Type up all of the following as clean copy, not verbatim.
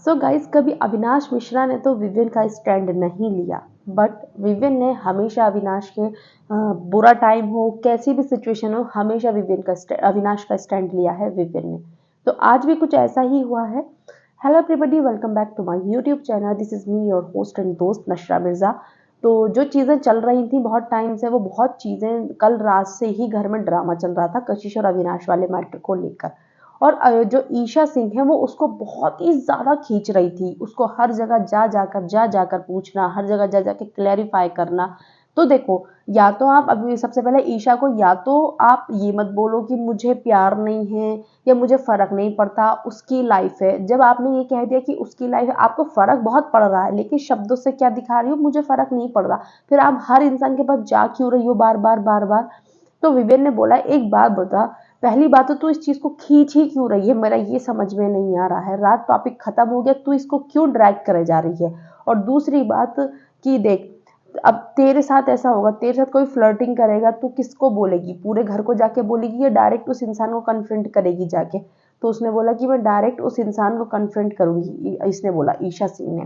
So guys, कभी अविनाश मिश्रा ने तो विवियन का स्टैंड नहीं लिया, बट विवियन ने हमेशा अविनाश के बुरा टाइम हो, कैसी भी सिचुएशन हो, हमेशा अविनाश का स्टैंड लिया है विवियन ने। तो आज भी कुछ ऐसा ही हुआ है। Hello everybody, welcome back to my YouTube channel. This is me your host and दोस्त नशरा मिर्जा। तो जो चीज़ें चल रही थी बहुत टाइम से, वो बहुत चीज़ें कल रात से ही घर में ड्रामा चल रहा था कशिश और अविनाश वाले मैटर को लेकर। और जो ईशा सिंह है वो उसको बहुत ही ज़्यादा खींच रही थी, उसको हर जगह जा जाकर पूछना, हर जगह जा जाकर क्लैरिफाई करना। तो देखो, या तो आप अभी सबसे पहले ईशा को, या तो आप ये मत बोलो कि मुझे प्यार नहीं है या मुझे फ़र्क नहीं पड़ता, उसकी लाइफ है। जब आपने ये कह दिया कि उसकी लाइफ है, आपको फ़र्क बहुत पड़ रहा है, लेकिन शब्दों से क्या दिखा रही हो, मुझे फ़र्क नहीं पड़ रहा, फिर आप हर इंसान के पास जा क्यों रही हो बार बार बार बार। तो विवेन ने बोला, एक बात बता, पहली बात तो तू इस चीज को खींच ही क्यों रही है, मेरा ये समझ में नहीं आ रहा है। रात टॉपिक खत्म हो गया, तू इसको क्यों ड्रैग करे जा रही है। और दूसरी बात कि देख, अब तेरे साथ ऐसा होगा, तेरे साथ कोई फ्लर्टिंग करेगा, तू किसको बोलेगी, पूरे घर को जाके बोलेगी या डायरेक्ट उस इंसान को कन्फ्रंट करेगी जाके। तो उसने बोला कि मैं डायरेक्ट उस इंसान को कन्फ्रंट करूंगी, इसने बोला, ईशा सिंह ने।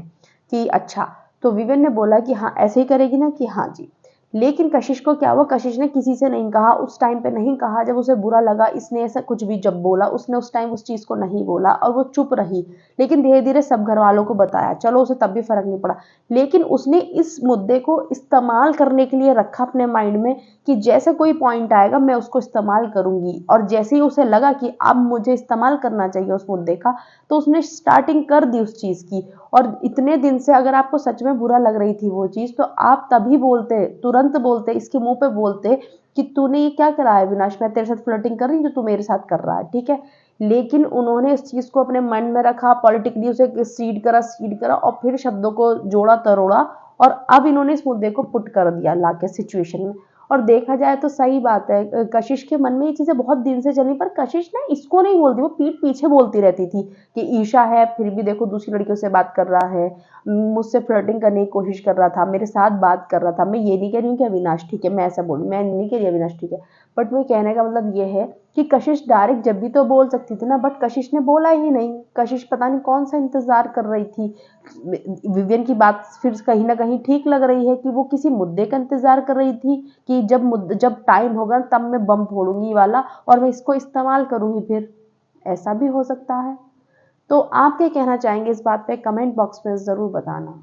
कि अच्छा। तो विवेन ने बोला कि हाँ ऐसे ही करेगी ना, कि हाँ जी। लेकिन कशिश को क्या हुआ, कशिश ने किसी से नहीं कहा, उस टाइम पे नहीं कहा, जब उसे बुरा लगा इसने ऐसा कुछ भी जब बोला, उसने उस टाइम उस चीज को नहीं बोला और वो चुप रही। लेकिन धीरे धीरे सब घर वालों को बताया, चलो उसे तब भी फर्क नहीं पड़ा। लेकिन उसने इस मुद्दे को इस्तेमाल करने के लिए रखा अपने माइंड में कि जैसे कोई पॉइंट आएगा मैं उसको इस्तेमाल करूंगी। और जैसे ही उसे लगा कि अब मुझे इस्तेमाल करना चाहिए उस मुद्दे का, तो उसने स्टार्टिंग कर दी उस चीज की। और इतने दिन से अगर आपको सच में बुरा लग रही थी वो चीज, तो आप तभी बोलते, तुरंत बोलते, इसके मुंह पे बोलते कि तूने ये क्या करा है विनाश, मैं तेरे साथ फ्लर्टिंग कर रही हूँ जो तू मेरे साथ कर रहा है, ठीक है। लेकिन उन्होंने इस चीज को अपने मन में रखा, पॉलिटिकली उसे सीड करा और फिर शब्दों को जोड़ा तरोड़ा। और अब इन्होंने इस मुद्दे को पुट कर दिया लाके सिचुएशन में। और देखा जाए तो सही बात है, कशिश के मन में ये चीजें बहुत दिन से चली, पर कशिश ना इसको नहीं बोलती, वो पीठ पीछे बोलती रहती थी कि ईशा है, फिर भी देखो दूसरी लड़कियों से बात कर रहा है, मुझसे फ्लर्टिंग करने की कोशिश कर रहा था, मेरे साथ बात कर रहा था। मैं ये नहीं कह रही हूँ कि अविनाश ठीक है, मैं ऐसा बोलूँ, मैं नहीं कह रही अविनाश ठीक है। बट मैं कहने का मतलब ये है कि कशिश डायरेक्ट जब भी तो बोल सकती थी ना, बट कशिश ने बोला ही नहीं। कशिश पता नहीं कौन सा इंतजार कर रही थी। विवियन की बात फिर कहीं ना कहीं ठीक लग रही है कि वो किसी मुद्दे का इंतजार कर रही थी कि जब टाइम होगा तब मैं बम फोड़ूंगी वाला, और मैं इसको इस्तेमाल करूंगी फिर। ऐसा भी हो सकता है। तो आप क्या कहना चाहेंगे इस बात पे, कमेंट बॉक्स में ज़रूर बताना।